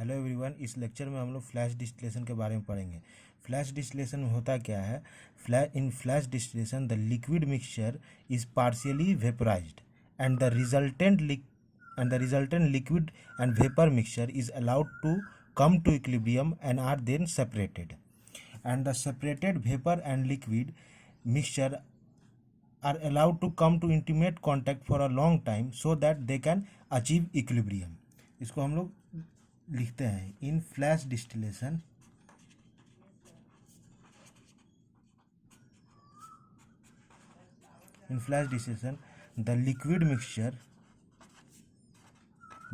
Hello everyone. इस lecture में हम लोग फ्लैश डिस्टिलेशन के बारे में पढ़ेंगे। फ्लैश डिस्टिलेशन में होता क्या है? In flash distillation the liquid mixture is partially vaporised and the resultant liquid and vapour mixture is allowed to come to equilibrium and are then separated, and the separated vapor and liquid mixture are allowed to come to intimate contact for a long time so that they can achieve equilibrium. इसको हम लोग लिखते हैं in flash distillation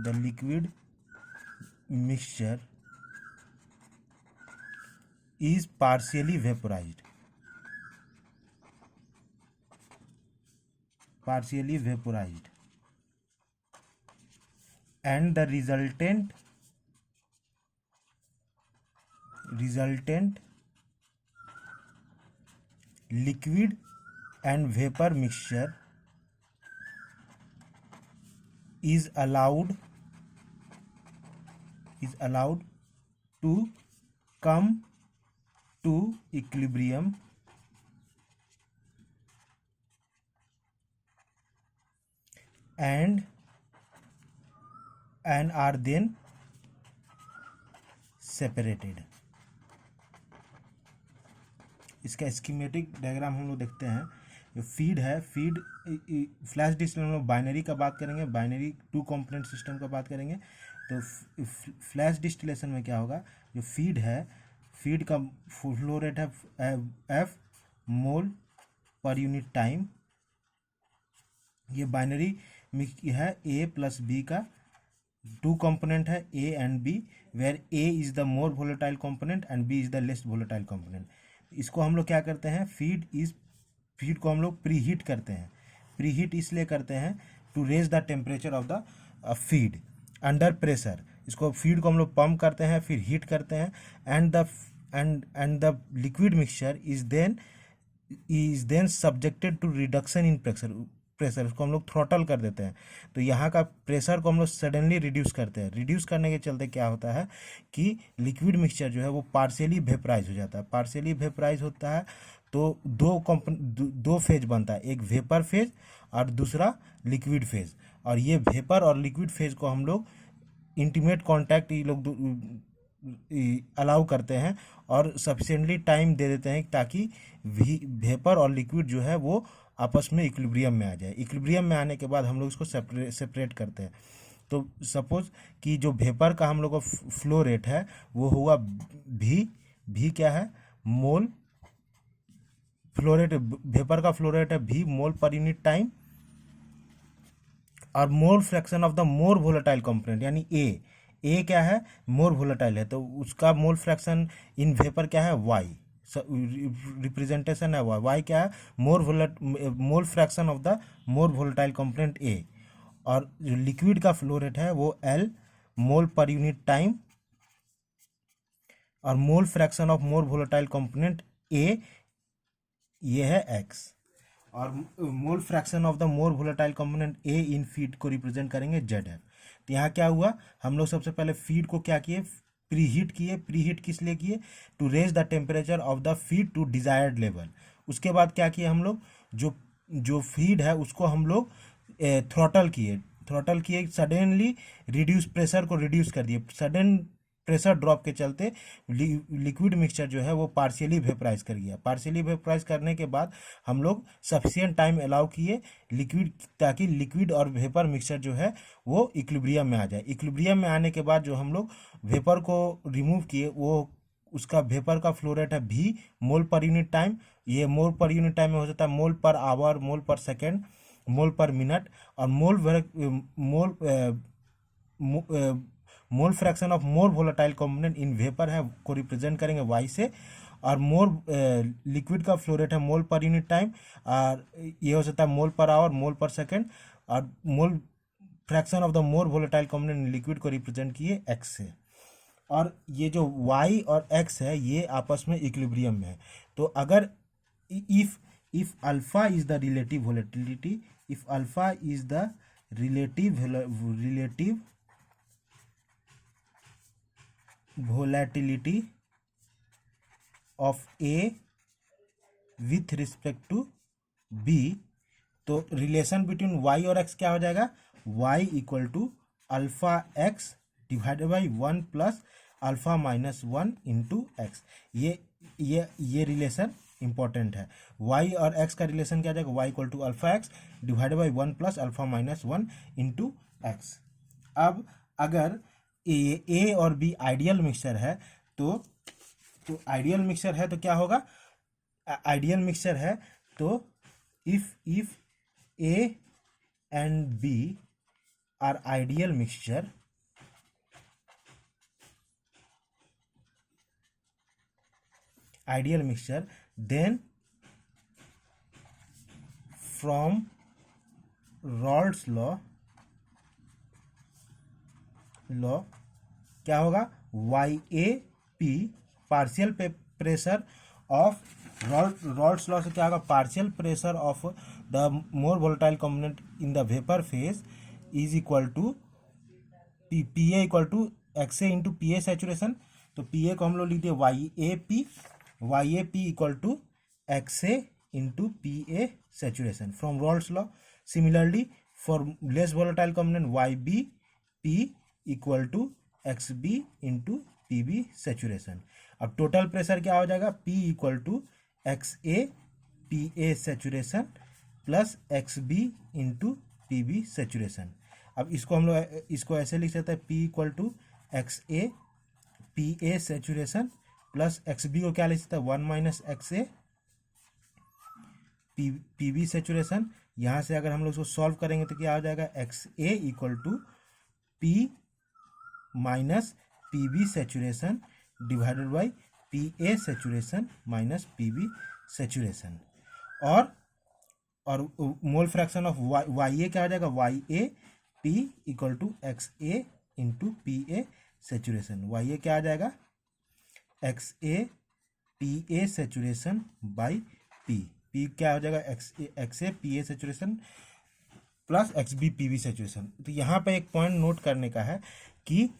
the liquid mixture is partially vaporized and the resultant liquid and vapor mixture is allowed to come to equilibrium and are then separated. इसका schematic diagram हम लोग देखते हैं। जो फीड है, फ्लैश डिस्टिलेशन हम लोग binary का बात करेंगे, बाइनरी टू कंपोनेंट सिस्टम का बात करेंगे। तो फ्लैश डिस्टिलेशन में क्या होगा? जो फीड है, फीड का फ्लो रेट है एफ मोल पर यूनिट टाइम। ये बाइनरी है ए प्लस बी का, टू कंपोनेंट है A and B, where A is the more volatile component and B is the less volatile component. इसको हम लोग क्या करते हैं? फीड को हम लोग प्री हीट करते हैं। प्री हीट इसलिए करते हैं to raise the temperature of the feed under pressure. इसको फीड को हम लोग पंप करते हैं, फिर हीट करते हैं, and the liquid mixture is then subjected to reduction in pressure. उसको हम लोग थ्रॉटल कर देते हैं। तो यहाँ का प्रेशर को हम लोग सडनली रिड्यूस करते हैं। रिड्यूस करने के चलते क्या होता है कि लिक्विड मिक्सचर जो है वो पार्शियली वेपराइज हो जाता है। पार्शियली वेपराइज होता है तो दो फेज बनता है, एक वेपर फेज और दूसरा लिक्विड फेज। और ये वेपर और लिक्विड फेज को हम लोग इंटीमेट कॉन्टैक्ट ये लोग अलाउ करते हैं और सफिशिएंटली टाइम दे देते हैं ताकि वेपर और लिक्विड जो है वो आपस में इक्विलिब्रियम में आ जाए। इक्विलिब्रियम में आने के बाद हम लोग इसको सेपरेट करते हैं। तो सपोज कि जो वेपर का हम लोग का फ्लो रेट है वो हुआ भी क्या है? मोल फ्लो रेट। वेपर का फ्लो रेट है भी मोल पर यूनिट टाइम, और mole fraction of the more volatile component यानी ए क्या है? मोर वोलेटाइल है, तो उसका मोल फ्रैक्शन इन वेपर क्या है? वाई। रिप्रेजेंटेशन है वाई क्या है? Mole fraction of the more volatile component ए। और जो लिक्विड का फ्लो रेट है वो एल मोल पर यूनिट टाइम, और mole fraction of more volatile component ए ये है एक्स, और mole fraction of the more volatile component A in feed को रिप्रेजेंट करेंगे जेड एफ। तो यहाँ क्या हुआ? हम लोग सबसे पहले फीड को क्या किए? प्री हीट किस लिए किए? To raise the temperature of the feed to desired level. उसके बाद क्या किए हम लोग? जो फीड है उसको हम लोग थ्रॉटल किए, सडनली प्रेशर को रिड्यूस कर दिए। सडन प्रेशर ड्रॉप के चलते लिक्विड मिक्सचर जो है वो पार्शियली वेपराइज कर गया। पार्शियली वेपराइज करने के बाद हम लोग सफिशिएंट टाइम अलाउ किए ताकि लिक्विड और वेपर मिक्सचर जो है वो इक्विलिब्रियम में आ जाए। इक्विलिब्रियम में आने के बाद जो हम लोग वेपर को रिमूव किए वो उसका वेपर का फ्लो रेट है भी मोल पर यूनिट टाइम। ये मोल पर यूनिट टाइम में हो जाता है मोल पर आवर, मोल पर सेकेंड, मोल पर मिनट, और mole fraction of more volatile component in vapour है को रिप्रेजेंट करेंगे वाई से, और मोर लिक्विड का फ्लो रेट है मोल पर यूनिट टाइम, और ये हो सकता है मोल पर आवर, मोल पर सेकेंड, और mole fraction of the more volatile component in liquid को रिप्रेजेंट किए एक्स से। और ये जो वाई और एक्स है ये आपस में इक्विलिब्रियम में है। तो अगर if alpha is the relative volatility, if alpha is the relative volatility of A with respect to B, तो रिलेशन बिटवीन y और x क्या हो जाएगा, y equal to alpha x divided by 1 plus alpha minus 1 into x. ये relation important है। y और x का relation क्या आ जाएगा, y equal to alpha x divided by 1 plus alpha minus 1 into x. अब अगर ए और बी आइडियल मिक्सचर है तो आइडियल मिक्सचर है तो क्या होगा, आइडियल मिक्सचर है तो if A and B are ideal mixture, then from Raoult's law क्या होगा, y A P partial pressure of Raoult's law से क्या होगा, partial pressure of the more volatile component in the vapour phase is equal to P A equal to x A into P A saturation. तो P A को हम लोग लिख दिए y A P equal to x A into P A saturation from Raoult's law. Similarly for less volatile component y B P equal to x B into P B saturation. अब total pressure क्या हो जाएगा, P equal to x A P A saturation plus x B into P B saturation. अब इसको हम लोग इसको ऐसे लिख सकते हैं, P equal to x A P A saturation plus x B को क्या लिख सकते हैं, 1 minus x A P B saturation. यहाँ से अगर हम लोग इसको सॉल्व करेंगे तो क्या हो जाएगा, X A equal to P minus P B saturation divided by P A saturation minus P B saturation. और mole fraction of Y A क्या हो जाएगा, Y A P equal to x A into P A saturation. Y A क्या आ जाएगा, X A P A saturation by P क्या हो जाएगा, X A P A saturation plus x B P B saturation. तो यहाँ पे एक पॉइंट नोट करने का है कि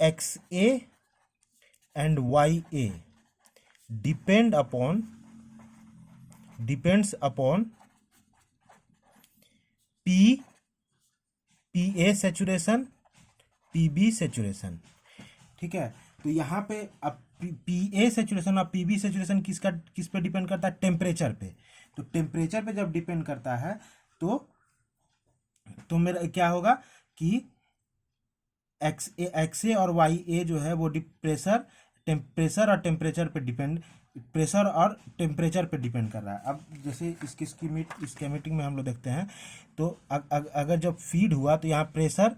x A and Y A depends upon P A saturation P B saturation. ठीक है, तो यहाँ पे अब पी ए सेचुरेशन और पी बी सेचुरेशन किस पे डिपेंड करता है, टेम्परेचर पे। तो टेम्परेचर पे जब डिपेंड करता है तो मेरा क्या होगा कि एक्स ए और वाई ए जो है वो प्रेशर और टेम्परेचर पे डिपेंड कर रहा है। अब जैसे इसकी स्कीमेटिक में हम लोग देखते हैं तो अगर जब फीड हुआ तो यहाँ प्रेशर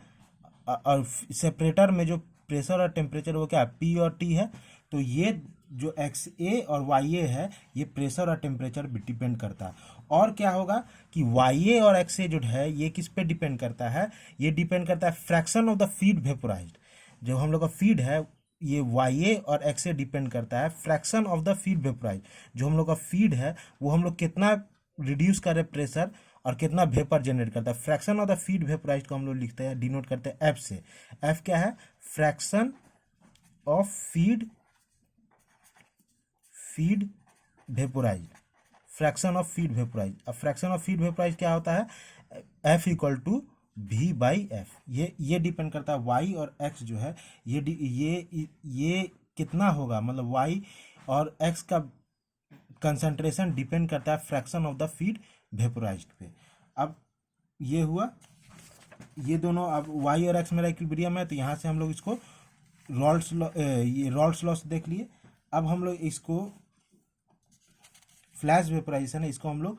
और सेपरेटर में जो प्रेशर और टेम्परेचर वो क्या है, पी और टी है। तो ये जो एक्स ए और वाई ए है ये प्रेशर और टेम्परेचर पे डिपेंड करता है। और क्या होगा कि वाई ए और एक्स ए जो है ये किस पे डिपेंड करता है, ये डिपेंड करता है फ्रैक्शन ऑफ द फीड वेपोराइज्ड। जो हम लोग का फीड है ये वाई ए और एक्स ए डिपेंड करता है फ्रैक्शन ऑफ द फीड वेपोराइज्ड। जो हम लोग का फीड है वो हम लोग कितना रिड्यूस कर रहे प्रेशर और कितना वेपर जनरेट करता है। फ्रैक्शन ऑफ द फीड वेपोराइज्ड को हम लोग लिखते हैं, डिनोट करते हैं एफ से। एफ क्या है, fraction of feed vaporised, fraction of feed vaporised. अब फ्रैक्शन ऑफ फीड वेपोराइज्ड क्या होता है, F equal to V by F. ये डिपेंड करता है वाई और एक्स जो है ये कितना होगा, मतलब वाई और एक्स का कंसंट्रेशन डिपेंड करता है फ्रैक्शन ऑफ द फीड वेपोराइज्ड पे। अब ये हुआ, ये दोनों अब वाई और एक्स मेरा इक्विलिब्रियम है तो यहाँ से हम लोग इसको रॉल्स लॉ से देख लिए। अब हम लोग इसको फ्लैश वेपोराइजेशन है, इसको हम लोग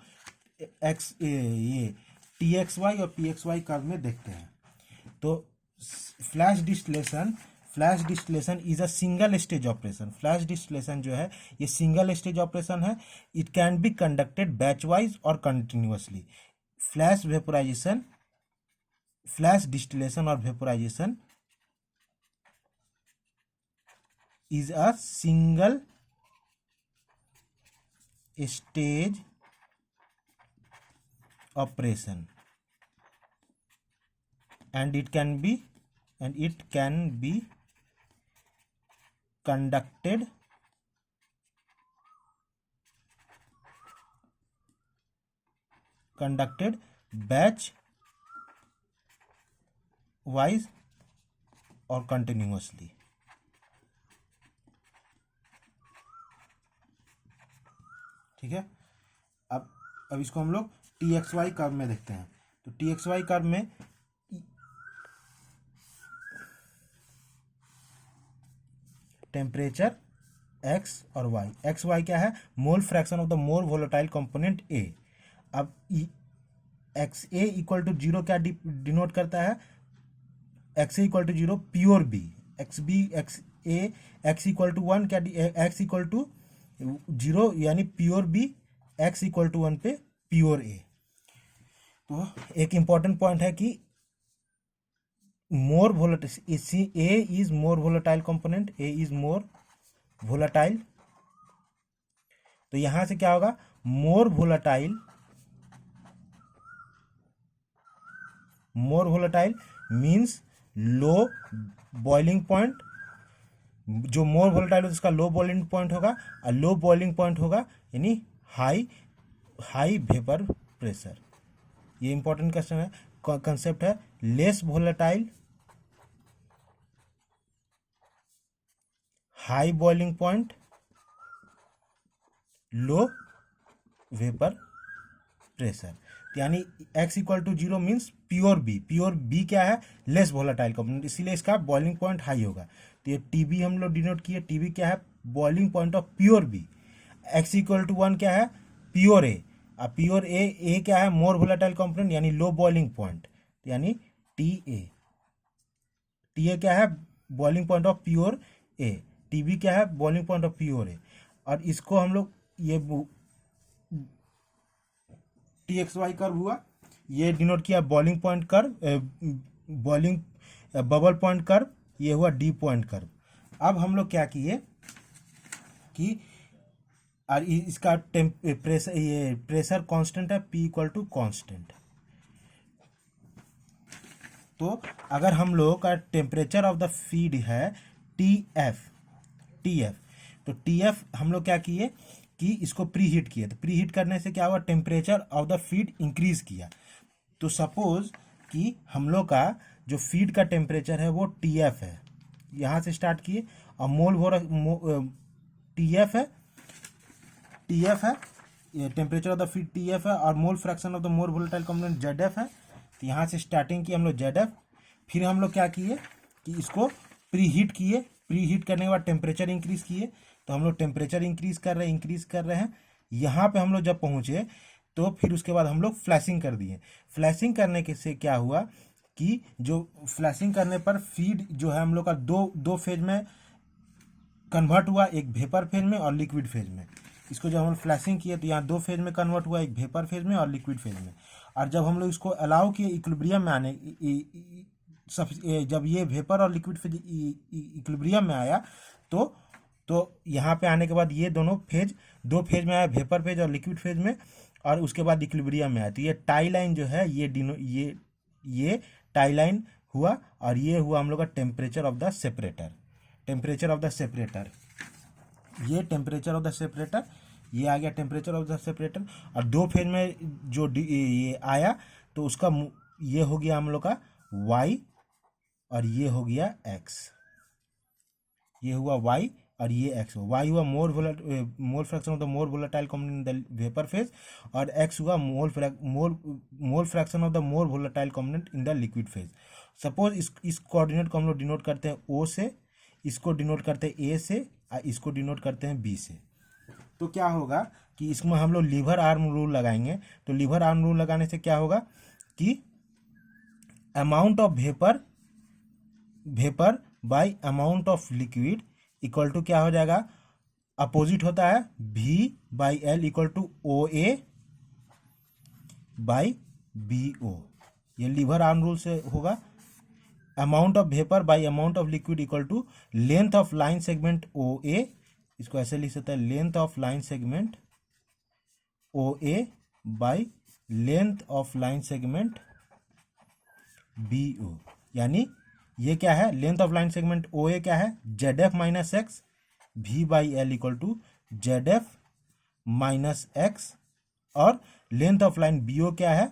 ये टी एक्स वाई और पी एक्स वाई कर्व में देखते हैं। तो flash distillation is a single stage operation. Flash distillation जो है ये सिंगल स्टेज ऑपरेशन है। It can be conducted batch wise और कंटिन्यूअसली। फ्लैश डिस्टिलेशन और vaporisation is a single stage operation and it can be conducted batch wise और continuously. ठीक है, अब इसको हम लोग TXY कर्व में देखते हैं। तो TXY कर्व में टेम्परेचर x और y, एक्स वाई क्या है, mole fraction of the more volatile component A। अब x A equal to zero क्या डिनोट करता है, x A equal to zero pure B, x B x A, x equal to one क्या, x equal to zero यानी pure B, x equal to one पे pure A. तो एक important point है कि more volatile, A is more volatile component, A is more volatile. तो यहां से क्या होगा, more volatile means low boiling point. जो मोर वोलेटाइल होगा उसका लो बॉइलिंग पॉइंट होगा, और लो बॉइलिंग पॉइंट होगा यानी हाई वेपर प्रेशर। ये इंपॉर्टेंट क्वेश्चन है, कंसेप्ट है। Less volatile, high boiling point, low vapour pressure. यानी x equal to zero means pure B क्या है, लेस वोलेटाइल कंपोनेंट, इसीलिए इसका बॉइलिंग पॉइंट हाई होगा। तो ये TB हम लोग डिनोट किए, TB क्या है, boiling point of pure B. x equal to one क्या है, प्योर ए, और प्योर ए क्या है, मोर वोलेटाइल कंपोनेंट यानी लो बॉइलिंग पॉइंट, यानी TA क्या है, boiling point of pure A, TB क्या है, बॉइलिंग पॉइंट ऑफ प्योर ए। और इसको हम लोग ये TXY कर्व हुआ, ये डिनोट किया boiling point curve, boiling bubble point curve, ये हुआ डी पॉइंट कर्व। अब हम लोग क्या किए कि और इसका प्रेशर, ये प्रेशर कांस्टेंट है, P इक्वल टू कांस्टेंट। तो अगर हम लोग का टेम्परेचर ऑफ द फीड है TF, तो TF हम लोग क्या किए कि इसको प्री हीट किए। तो प्री हीट करने से क्या हुआ, temperature of the feed increase किया। तो सपोज कि हम लोग का जो फीड का टेम्परेचर है वो TF है, यहाँ से स्टार्ट किए, और TF है, ये temperature of the feed TF है, और mole fraction of the more volatile component ZF है। तो यहाँ से स्टार्टिंग की हम लोग ZF, फिर हम लोग क्या किए कि इसको प्री हीट किए, प्री हीट करने के बाद टेम्परेचर इंक्रीज किए। तो हम लोग टेम्परेचर इंक्रीज कर रहे हैं। यहाँ पे हम लोग जब पहुँचे तो फिर उसके बाद हम लोग फ्लैशिंग कर दिए। फ्लैशिंग करने के से क्या हुआ कि जो फ्लैशिंग करने पर फीड जो है हम लोग का दो फेज में कन्वर्ट हुआ, एक वेपर फेज में और लिक्विड फेज में। इसको जब हम फ्लैशिंग किए तो यहाँ दो फेज में कन्वर्ट हुआ, एक वेपर फेज में और लिक्विड फेज में। और जब हम लोग इसको अलाउ किए इक्विलिब्रियम में आने, जब ये वेपर और लिक्विड फेज इक्विलिब्रियम में आया तो यहाँ पे आने के बाद ये दो फेज में आया, वेपर फेज और लिक्विड फेज में, और उसके बाद इक्विलिब्रियम में आया। तो ये टाई लाइन जो है ये टाई लाइन हुआ, और ये हुआ हम लोग का टेम्परेचर ऑफ द सेपरेटर। ये टेम्परेचर ऑफ द सेपरेटर, ये आ गया टेम्परेचर ऑफ द सेपरेटर। और दो फेज में जो ये आया तो उसका ये हो गया हम लोग का y, और ये हो गया x। ये हुआ y और ये x हुआ। y हुआ मोल fraction of the more volatile component in the vapour phase, और x हुआ मोल fraction of the more volatile component in the liquid phase. Suppose इस कोऑर्डिनेट को हम लोग डिनोट करते हैं O से, इसको डिनोट करते हैं A से, और इसको डिनोट करते हैं B से। तो क्या होगा कि इसमें हम लोग लीवर आर्म रूल लगाएंगे। तो लीवर आर्म रूल लगाने से क्या होगा कि amount of vapour by amount of liquid equal to क्या हो जाएगा, अपोजिट होता है V/L equal to OA by BO। ये लीवर आर्म रूल से होगा। Amount of vapour by amount of liquid equal to length of line segment OA, इसको ऐसे लिख सकते हैं, length of line segment OA by length of line segment BO। यानी ये क्या है, length of line segment OA क्या है, ZF minus x, V/L = ZF minus x, और लेंथ ऑफ लाइन BO क्या है,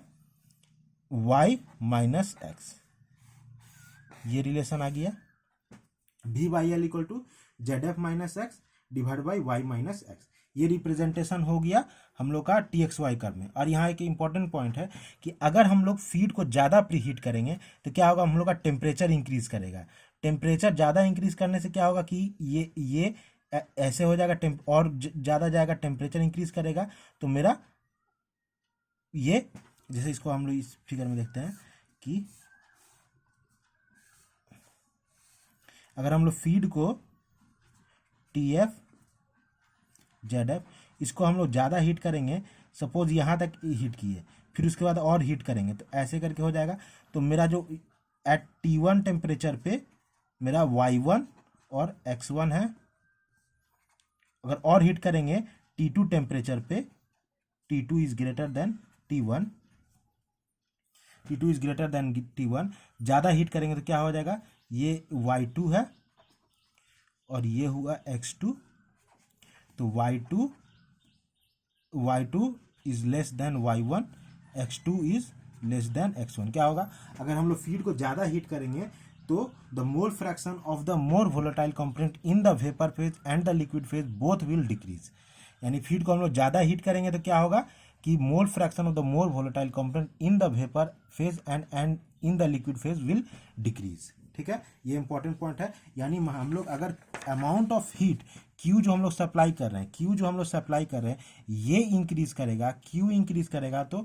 Y माइनस एक्स। ये रिलेशन आ गया। V/L = ZF minus X divide by Y minus X. ये रिप्रेजेंटेशन हो गया हम लोग का TXY कर्व में। और यहाँ एक इंपॉर्टेंट पॉइंट है कि अगर हम लोग फीड को ज़्यादा प्रीहीट करेंगे तो क्या होगा, हम लोग का टेम्परेचर इंक्रीज करेगा। टेम्परेचर ज़्यादा इंक्रीज करने से क्या होगा कि ये ऐसे हो जाएगा, और ज़्यादा जाएगा, टेम्परेचर इंक्रीज करेगा। तो मेरा ये, जैसे इसको हम लोग इस फिगर में देखते हैं कि अगर हम लोग फीड को TF ZF, इसको हम लोग ज़्यादा हीट करेंगे, सपोज यहाँ तक हीट किए, फिर उसके बाद और हीट करेंगे, तो ऐसे करके हो जाएगा। तो मेरा जो एट T1 टेम्परेचर पे मेरा Y1 और X1 है, अगर और हीट करेंगे T2 टेम्परेचर पे, T2 is greater than T1, T2 is greater than T1, ज़्यादा हीट करेंगे तो क्या हो जाएगा, ये Y2 है और ये हुआ X2। तो Y2 is less than Y1, X2 is less than X1। क्या होगा, अगर हम लोग फीड को ज़्यादा हीट करेंगे तो the mole fraction of the more volatile component in the vapour phase and the liquid phase both will decrease. यानी फीड को हम लोग ज़्यादा हीट करेंगे तो क्या होगा कि मोल fraction of the more volatile component in the vapour phase and in the liquid phase will decrease. ठीक है, ये इंपॉर्टेंट पॉइंट है। यानी हम लोग अगर अमाउंट ऑफ हीट Q जो हम लोग सप्लाई कर रहे हैं, ये इंक्रीज करेगा, Q इंक्रीज करेगा तो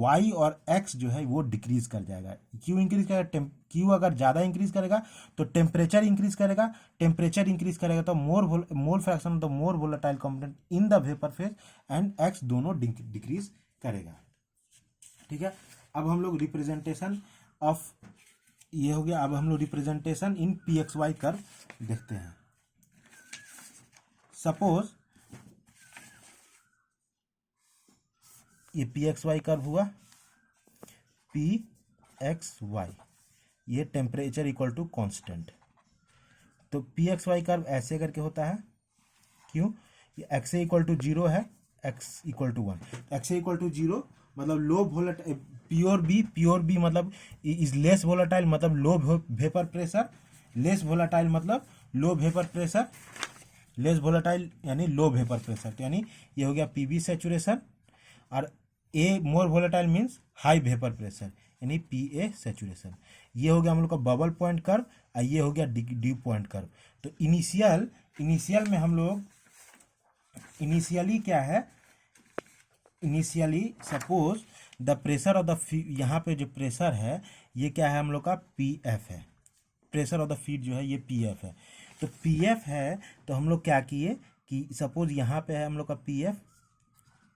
Y और X जो है वो डिक्रीज कर जाएगा। Q इंक्रीज करेगा, Q अगर ज़्यादा इंक्रीज करेगा तो टेम्परेचर इंक्रीज करेगा, तो मोल fraction of the more volatile component in the vapour phase and X दोनों डिक्रीज करेगा। ठीक है, अब हम लोग रिप्रेजेंटेशन ऑफ, ये हो गया। अब हम लोग रिप्रेजेंटेशन इन PXY कर्व देखते हैं। सपोज ये PXY कर्व हुआ, PXY, ये टेम्परेचर इक्वल टू कांस्टेंट। तो PXY कर्व ऐसे करके होता है, क्यों, ये XA = 0 है, X = 1। XA = 0 मतलब लो वोलेटाइल, प्योर बी मतलब इज लेस वोलेटाइल, मतलब low vapour pressure, less volatile मतलब low vapour pressure, less volatile यानी लो वेपर प्रेशर। तो यानी ये हो गया PV सेचुरेशन, और A more volatile means high vapour pressure यानी PA सेचुरेशन। ये हो गया हम लोग का बबल पॉइंट कर्व, और ये हो गया ड्यू पॉइंट कर्व। तो इनिशियल में हम लोग, इनिशियली क्या है, initially suppose the pressure of the, यहाँ पे जो प्रेशर है ये क्या है हम लोग का PF है, प्रेशर ऑफ द फीड जो है ये PF है। तो PF है तो हम लोग क्या किए कि सपोज यहाँ पे है हम लोग का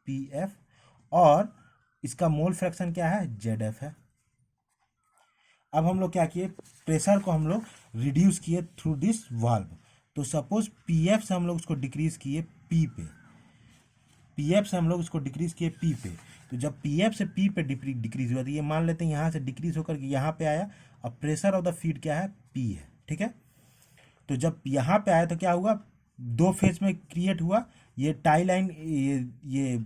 PF और इसका मोल फ्रैक्शन क्या है, ZF है। अब हम लोग क्या किए, प्रेशर को हम लोग रिड्यूस किए थ्रू दिस वाल्व। तो सपोज PF से हम लोग उसको डिक्रीज किए P पे, PF से हम लोग उसको डिक्रीज किए P पे। तो जब PF से P पे डिक्रीज हुआ तो ये मान लेते हैं यहाँ से डिक्रीज होकर के यहाँ पे आया, और प्रेशर ऑफ द फीड क्या है, P है। ठीक है, तो जब यहाँ पे आया तो क्या हुआ, दो फेज में क्रिएट हुआ, ये टाई लाइन, ये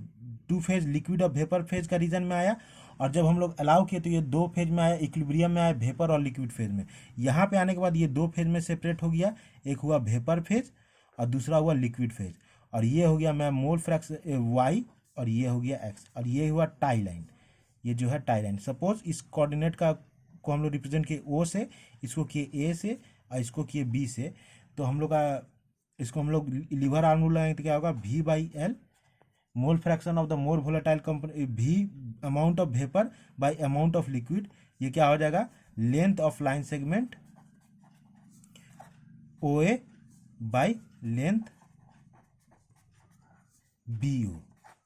टू फेज लिक्विड और वेपर फेज का रीजन में आया, और जब हम लोग अलाउ किए तो ये दो फेज में आया, इक्विलिब्रियम में आया वेपर और लिक्विड फेज में। यहाँ पे आने के बाद ये दो फेज में सेपरेट हो गया, एक हुआ वेपर फेज और दूसरा हुआ लिक्विड फेज, और ये हो गया मैं मोल फ्रैक्शन Y, और ये हो गया X, और ये हुआ टाई लाइन, ये जो है टाई लाइन। सपोज इस कोऑर्डिनेट का को हम लोग रिप्रेजेंट किए O से, इसको किए A से, और इसको किए B से। तो हम लोग का इसको हम लोग लीवर आर्म रूल लगाएंगे तो क्या होगा, V/L mole fraction of the more volatile component, V amount of vapour by amount of liquid, ये क्या हो जाएगा, length of line segment OA by length BO।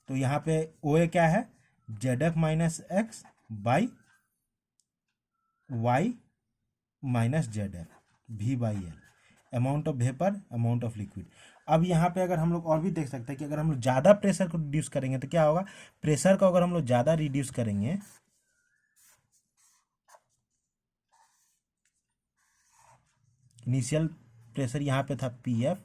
तो यहाँ पे OA क्या है, ZF minus X by Y minus ZF, V/L amount of vapour, amount of liquid. अब यहाँ पे अगर हम लोग और भी देख सकते हैं कि अगर हम लोग ज़्यादा प्रेशर को रिड्यूस करेंगे तो क्या होगा, प्रेशर को अगर हम लोग ज़्यादा रिड्यूस करेंगे, इनिशियल प्रेशर यहाँ पे था PF,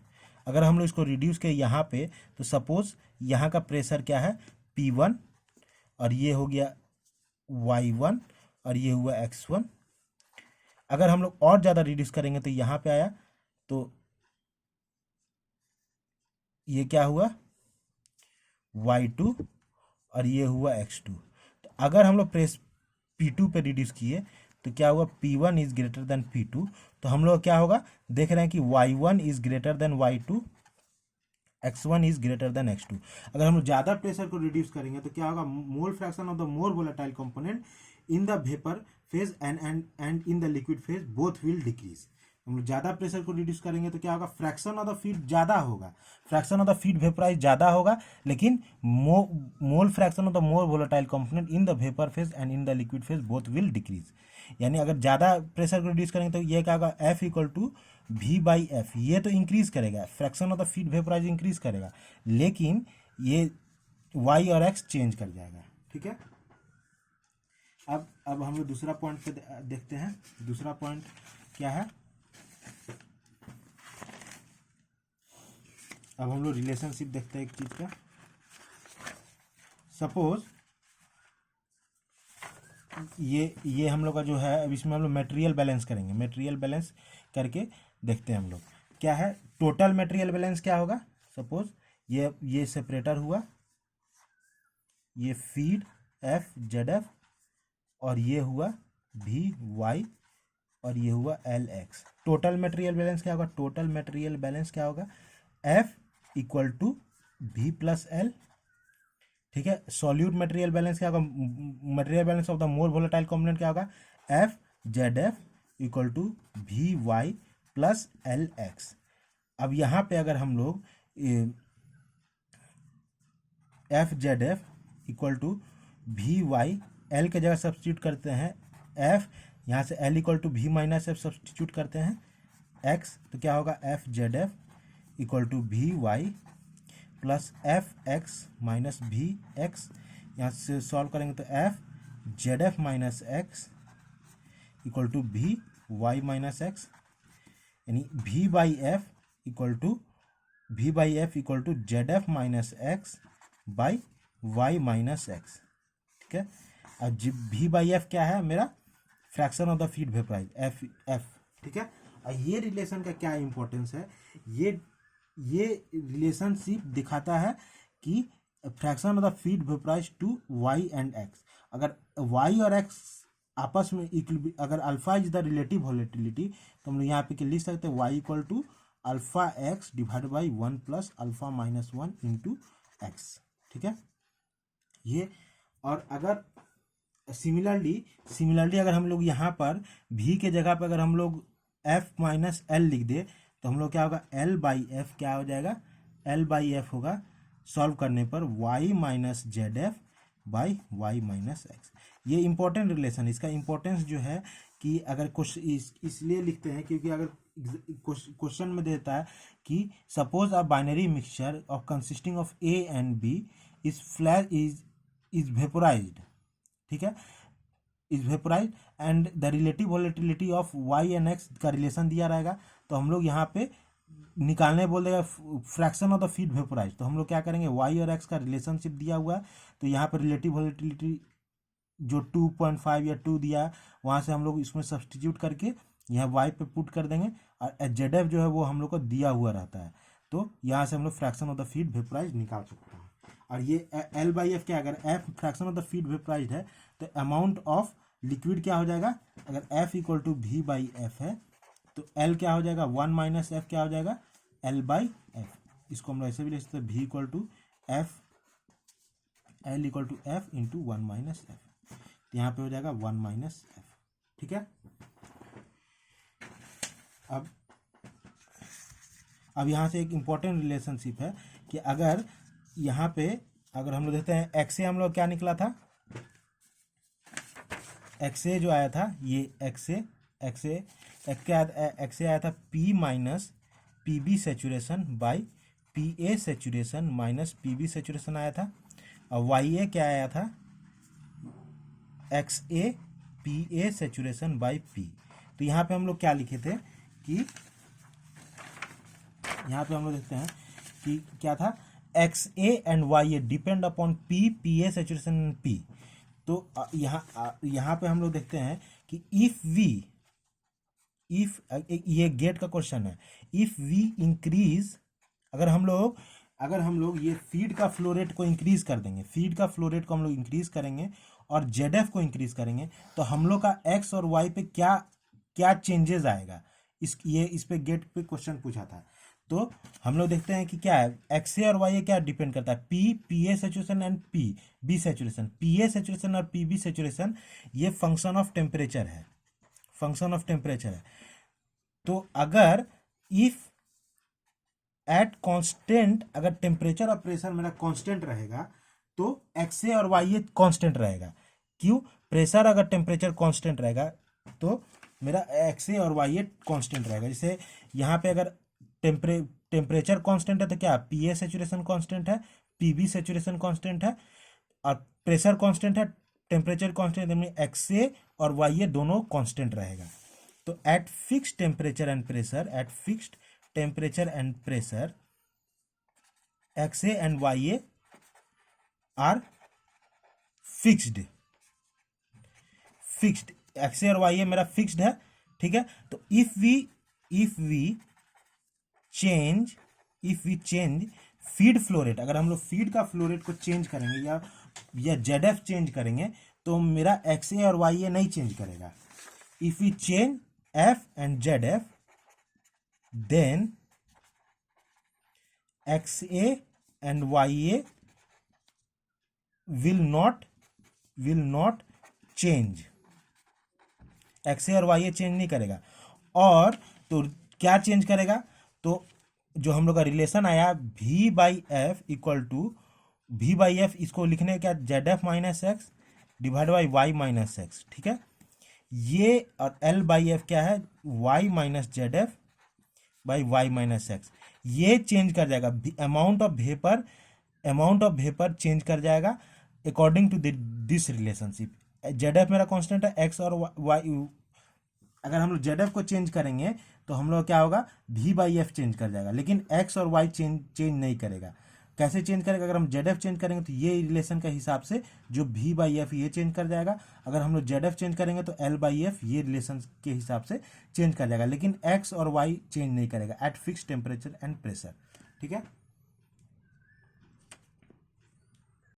अगर हम लोग इसको रिड्यूस करें यहाँ पे, तो सपोज यहाँ का प्रेशर क्या है P1, और ये हो गया Y1, और ये हुआ X1। अगर हम लोग और ज़्यादा रिड्यूस करेंगे तो यहाँ पे आया, तो ये क्या हुआ Y2, और ये हुआ X2। तो अगर हम लोग प्रेस P2 पे रिड्यूस किए तो क्या हुआ P1 is greater than P2। तो हम लोग क्या होगा, देख रहे हैं कि Y1 is greater than Y2, X1 is greater than X2। अगर हम लोग ज़्यादा प्रेशर को रिड्यूस करेंगे तो क्या होगा, मोल fraction of the more volatile component in the vapour phase and in the liquid phase both will decrease. हम लोग ज़्यादा प्रेशर को रिड्यूस करेंगे तो क्या होगा, फ्रैक्शन ऑफ द फीड ज़्यादा होगा, fraction of the feed vaporise ज़्यादा होगा, लेकिन मोल fraction of the more volatile component in the vapour phase and in the liquid phase both will decrease. यानी अगर ज़्यादा प्रेशर को रिड्यूस करेंगे तो ये क्या होगा, F इक्वल टू V/F। ये तो इंक्रीज करेगा, fraction of the feed vaporise increase करेगा, लेकिन ये Y और X चेंज कर जाएगा। ठीक है, अब हम लोग दूसरा पॉइंट पे देखते हैं। दूसरा पॉइंट क्या है, अब हम लोग रिलेशनशिप देखते हैं एक चीज का। सपोज ये हम लोग का जो है, अब इसमें हम लोग मटेरियल बैलेंस करेंगे। मटेरियल बैलेंस करके देखते हैं हम लोग क्या है। टोटल मटेरियल बैलेंस क्या होगा, सपोज ये सेपरेटर हुआ, ये फीड FZF, और ये हुआ VY, और ये हुआ LX। टोटल मटेरियल बैलेंस क्या होगा, टोटल मटेरियल बैलेंस क्या होगा, F इक्वल टू V+L। ठीक है, सॉल्यूट मटेरियल बैलेंस क्या होगा, material balance of the more volatile component क्या होगा, FZF equal to VY plus LX। अब यहाँ पे अगर हम लोग FZF equal to VY, L के जगह सब्सटीट्यूट करते हैं F, यहाँ से L equal to V-F substitute करते हैं X, तो क्या होगा FZF equal to VY plus FX minus VX। यहाँ से सॉल्व करेंगे तो FZF minus X equal to VY minus X, यानी V/F equal to ZF minus X by Y minus X। ठीक है, अब V/F क्या है मेरा, fraction of the feed vaporize F। ठीक है, और ये रिलेशन का क्या इंपॉर्टेंस है, ये रिलेशनशिप दिखाता है कि fraction of the feed vaporize to Y and X। अगर Y और X आपस में अगर alpha is the relative volatility, तो हम लोग यहाँ पे लिख सकते हैं Y equal to alpha X divide by 1 plus alpha minus 1 into X। ठीक है, ये। और अगर सिमिलरली अगर हम लोग यहाँ पर V के जगह पर अगर हम लोग F माइनस L लिख दे, तो हम लोग क्या होगा, L/F क्या हो जाएगा, L/F होगा सॉल्व करने पर Y minus ZF by Y minus X। ये इंपॉर्टेंट रिलेशन, इसका इंपॉर्टेंस जो है कि अगर इसलिए लिखते हैं क्योंकि अगर क्वेश्चन में देता है कि suppose a binary mixture of consisting of A and B is vaporised. ठीक है, is vaporised and the relative volatility of Y and X का रिलेशन दिया रहेगा, तो हम लोग यहाँ पे निकालने बोल देगा fraction of the feed vaporise. तो हम लोग क्या करेंगे, Y और X का रिलेशनशिप दिया हुआ है, तो यहाँ पर रिलेटिव वोलेटिलिटी जो 2.5 या 2 दिया है, वहाँ से हम लोग इसमें सब्सटीट्यूट करके यहाँ Y पे पुट कर देंगे, और ZF जो है वो हम लोग को दिया हुआ रहता है, तो यहाँ से हम लोग fraction of the feed vaporise निकाल सकते हैं। और ये L/F क्या, अगर F fraction of the feed vaporise है तो अमाउंट ऑफ लिक्विड क्या हो जाएगा, अगर F इक्वल टू V/F है तो L क्या हो जाएगा, 1 माइनस F क्या हो जाएगा, L/F। इसको हम लोग ऐसे भी लिख सकते हैं, V equal to F, L equal to F into 1 minus F। यहाँ पे हो जाएगा 1 माइनस F। ठीक है, अब यहाँ से एक इम्पॉर्टेंट रिलेशनशिप है कि अगर यहाँ पे अगर हम लोग देखते हैं XA हम लोग क्या निकला था, XA जो आया था ये XA आया था P minus PB saturation by PA saturation minus PB saturation आया था। और YA क्या आया था, XA PA saturation by P। तो यहाँ पे हम लोग क्या लिखे थे कि यहाँ पे हम लोग देखते हैं कि क्या था, x A and Y A depend upon P, P A saturation and P. तो यहाँ पे हम लोग देखते हैं कि इफ ये गेट का क्वेश्चन है, इफ वी इंक्रीज, अगर हम लोग ये फीड का फ्लो रेट को इंक्रीज कर देंगे, फीड का फ्लो रेट को हम लोग इंक्रीज करेंगे और जेड को इंक्रीज करेंगे, तो हम लोग का एक्स और वाई पे क्या क्या चेंजेस आएगा, इस पे गेट पे क्वेश्चन पूछा था। तो हम लोग देखते हैं कि क्या है, एक्स ए और वाई ए क्या डिपेंड करता है, P, P A saturation and P B saturation. P A saturation और पी बी सेचुरेशन ये फंक्शन ऑफ टेम्परेचर है, फंक्शन ऑफ टेम्परेचर है। तो अगर इफ एट कांस्टेंट, अगर टेम्परेचर और प्रेशर मेरा कांस्टेंट रहेगा तो एक्स ए और वाई ए कांस्टेंट रहेगा। क्यों? प्रेशर अगर टेम्परेचर कांस्टेंट रहेगा तो मेरा एक्स ए और वाई ए कांस्टेंट रहेगा। जैसे यहाँ पे अगर टेम्परेचर कांस्टेंट है तो क्या, पी ए सेचुरेशन कांस्टेंट है, पी बी सेचुरेशन कांस्टेंट है, और प्रेशर कांस्टेंट है, टेम्परेचर कांस्टेंट है, एक्स ए और वाई ए दोनों कांस्टेंट रहेगा। तो at fixed temperature and pressure, at fixed temperature and pressure, X A and Y A are fixed, fixed X A और Y A मेरा fixed है, ठीक है। तो if we change feed flow rate, अगर हम लोग फीड का फ्लो रेट को चेंज करेंगे या जेड एफ चेंज करेंगे तो मेरा एक्स ए और वाई ए नहीं चेंज करेगा। If we change F and Z F then X A and Y A will not change, X A और वाई ए चेंज नहीं करेगा। और तो क्या चेंज करेगा, तो जो हम लोग का रिलेशन आया v by F equal to v by F, इसको लिखने क्या, Z F minus X divide by Y minus X, ठीक है। ये और l बाई एफ क्या है, y minus Z F by Y minus X. ये चेंज कर जाएगा, अमाउंट ऑफ वेपर चेंज कर जाएगा according to this relationship. Z F मेरा कांस्टेंट है, एक्स और वाई, अगर हम लोग जेड एफ को चेंज करेंगे तो हम लोग क्या होगा, v बाई एफ चेंज कर जाएगा, लेकिन x और y चेंज नहीं करेगा। कैसे चेंज करेगा, अगर हम जेड एफ चेंज करेंगे तो ये रिलेशन के हिसाब से जो v बाई एफ ये चेंज कर जाएगा, अगर हम लोग जेड एफ चेंज करेंगे तो l बाई एफ ये रिलेशन के हिसाब से चेंज कर जाएगा, लेकिन x और y चेंज नहीं करेगा eight fix temperature and pressure, ठीक है।